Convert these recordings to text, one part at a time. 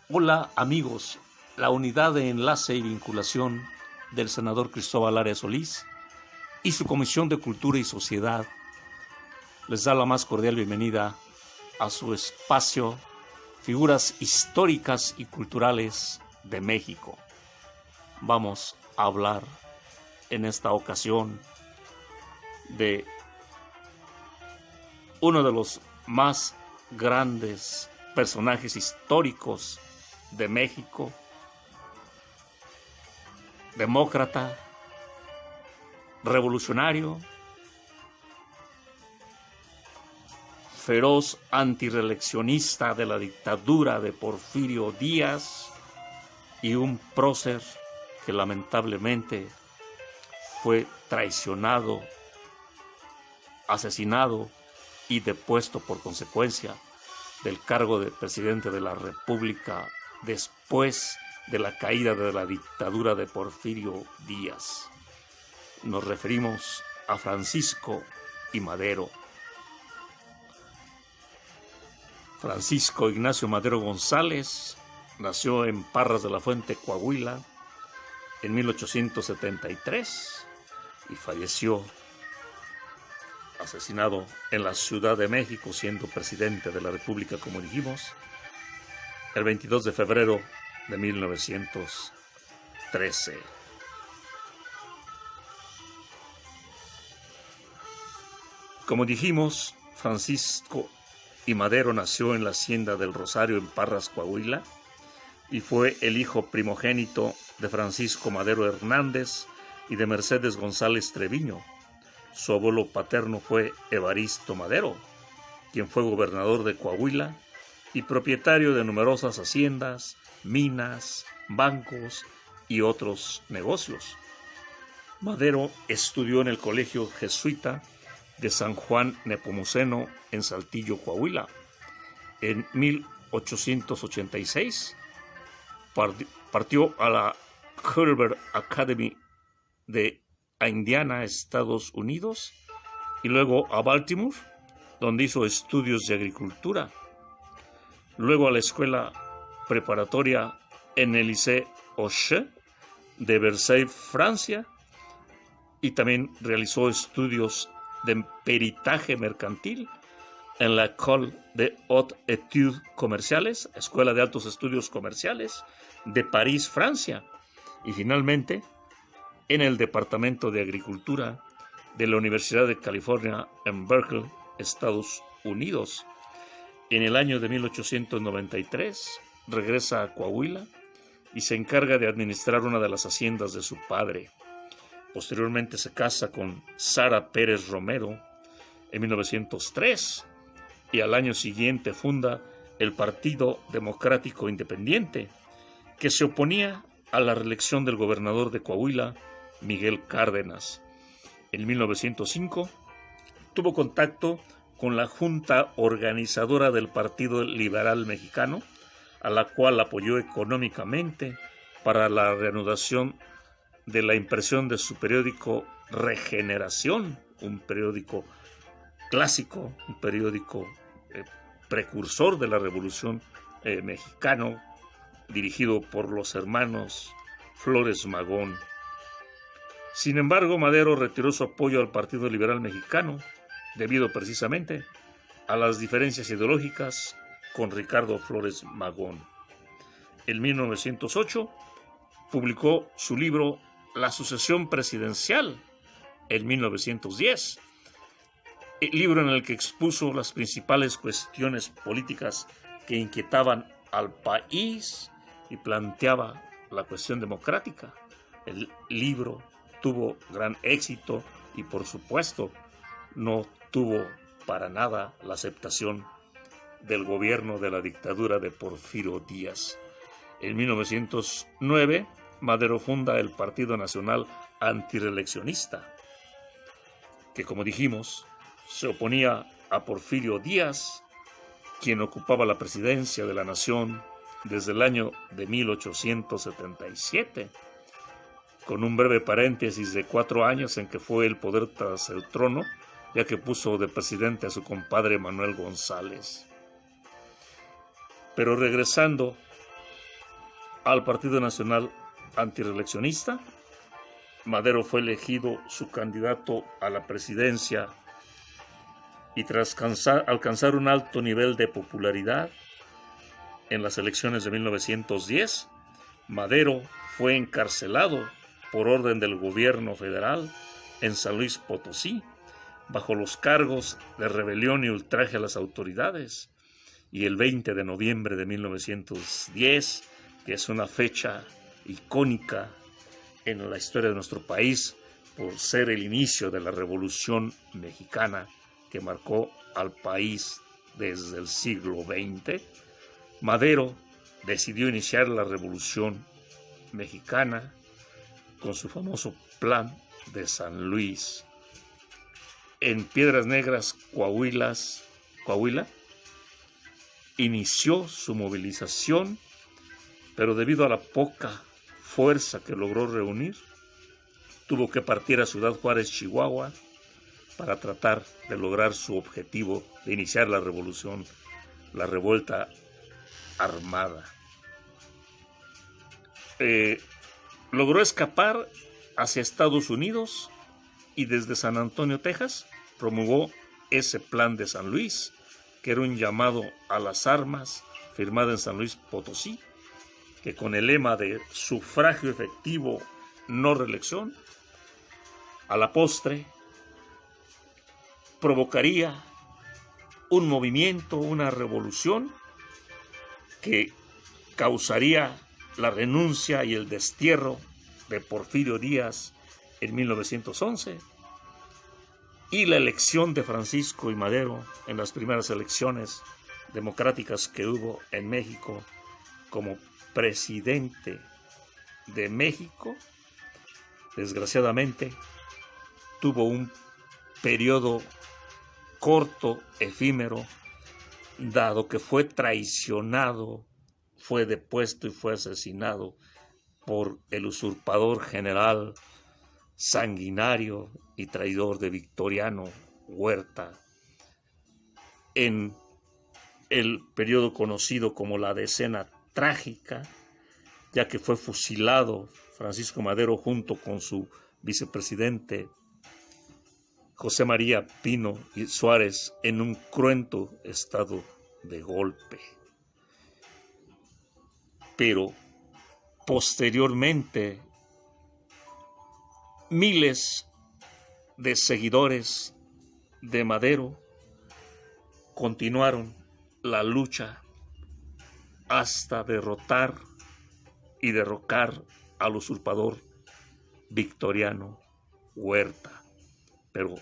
Hola amigos, la unidad de enlace y vinculación del senador Cristóbal Arias Solís y su Comisión de Cultura y Sociedad les da la más cordial bienvenida a su espacio Figuras Históricas y Culturales de México. Vamos a hablar en esta ocasión de uno de los más grandes personajes históricos de México, demócrata, revolucionario, feroz antireeleccionista de la dictadura de Porfirio Díaz y un prócer que lamentablemente fue traicionado, asesinado y depuesto por consecuencia del cargo de presidente de la República después de la caída de la dictadura de Porfirio Díaz. Nos referimos a Francisco I. Madero. Francisco Ignacio Madero González nació en Parras de la Fuente, Coahuila, en 1873 y falleció asesinado en la Ciudad de México, siendo presidente de la República, como dijimos, el 22 de febrero de 1913. Como dijimos, Francisco I. Madero nació en la hacienda del Rosario en Parras, Coahuila, y fue el hijo primogénito de Francisco Madero Hernández y de Mercedes González Treviño. Su abuelo paterno fue Evaristo Madero, quien fue gobernador de Coahuila y propietario de numerosas haciendas, minas, bancos y otros negocios. Madero estudió en el Colegio Jesuita de San Juan Nepomuceno en Saltillo, Coahuila. En 1886 partió a la Culver Academy de Indiana, Estados Unidos, y luego a Baltimore, donde hizo estudios de agricultura. Luego a la escuela preparatoria en el Lycée Auchet de Versailles, Francia, y también realizó estudios de peritaje mercantil en la École des Hautes Études Commerciales, Escuela de Altos Estudios Comerciales de París, Francia, y finalmente en el Departamento de Agricultura de la Universidad de California en Berkeley, Estados Unidos. En el año de 1893 regresa a Coahuila y se encarga de administrar una de las haciendas de su padre. Posteriormente se casa con Sara Pérez Romero en 1903 y al año siguiente funda el Partido Democrático Independiente, que se oponía a la reelección del gobernador de Coahuila, Miguel Cárdenas. En 1905 tuvo contacto con la Junta Organizadora del Partido Liberal Mexicano, a la cual apoyó económicamente para la reanudación de la impresión de su periódico Regeneración, un periódico clásico, un periódico precursor de la Revolución mexicana, dirigido por los hermanos Flores Magón. Sin embargo, Madero retiró su apoyo al Partido Liberal Mexicano debido precisamente a las diferencias ideológicas con Ricardo Flores Magón. En 1908 publicó su libro La sucesión presidencial. En 1910, el libro en el que expuso las principales cuestiones políticas que inquietaban al país y planteaba la cuestión democrática. El libro tuvo gran éxito y, por supuesto, no tuvo para nada la aceptación del gobierno de la dictadura de Porfirio Díaz. En 1909, Madero funda el Partido Nacional Antireeleccionista, que, como dijimos, se oponía a Porfirio Díaz, quien ocupaba la presidencia de la nación desde el año de 1877. Con un breve paréntesis de 4 años en que fue el poder tras el trono, ya que puso de presidente a su compadre Manuel González. Pero regresando al Partido Nacional Antireeleccionista. Madero fue elegido su candidato a la presidencia y tras alcanzar un alto nivel de popularidad en las elecciones de 1910, Madero fue encarcelado por orden del gobierno federal en San Luis Potosí, bajo los cargos de rebelión y ultraje a las autoridades. Y el 20 de noviembre de 1910, que es una fecha icónica en la historia de nuestro país por ser el inicio de la Revolución Mexicana que marcó al país desde el siglo XX, Madero decidió iniciar la Revolución Mexicana con su famoso Plan de San Luis. En Piedras Negras, Coahuila, inició su movilización, pero debido a la poca fuerza que logró reunir, tuvo que partir a Ciudad Juárez, Chihuahua, para tratar de lograr su objetivo de iniciar la revolución, la revuelta armada. Logró escapar hacia Estados Unidos y desde San Antonio, Texas, promulgó ese Plan de San Luis, que era un llamado a las armas firmado en San Luis Potosí, que con el lema de sufragio efectivo, no reelección, a la postre provocaría un movimiento, una revolución que causaría la renuncia y el destierro de Porfirio Díaz en 1911 y la elección de Francisco I. Madero en las primeras elecciones democráticas que hubo en México como presidente de México. Desgraciadamente tuvo un periodo corto, efímero, dado que fue traicionado, fue depuesto y fue asesinado por el usurpador general sanguinario y traidor de Victoriano Huerta en el periodo conocido como la Decena Trágica, ya que fue fusilado Francisco Madero junto con su vicepresidente José María Pino y Suárez en un cruento estado de golpe. Pero posteriormente, miles de seguidores de Madero continuaron la lucha hasta derrotar y derrocar al usurpador Victoriano Huerta. Pero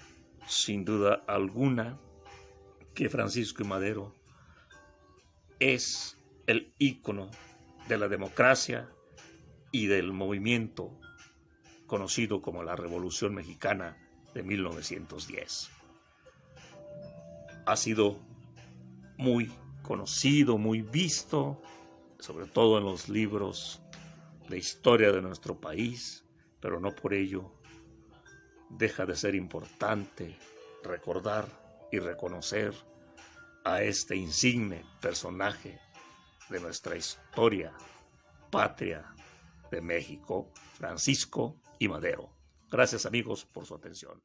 sin duda alguna que Francisco I. Madero es el ícono de la democracia y del movimiento conocido como la Revolución Mexicana de 1910. Ha sido muy conocido, muy visto, sobre todo en los libros de historia de nuestro país, pero no por ello deja de ser importante recordar y reconocer a este insigne personaje de nuestra historia patria de México, Francisco I. Madero. Gracias, amigos, por su atención.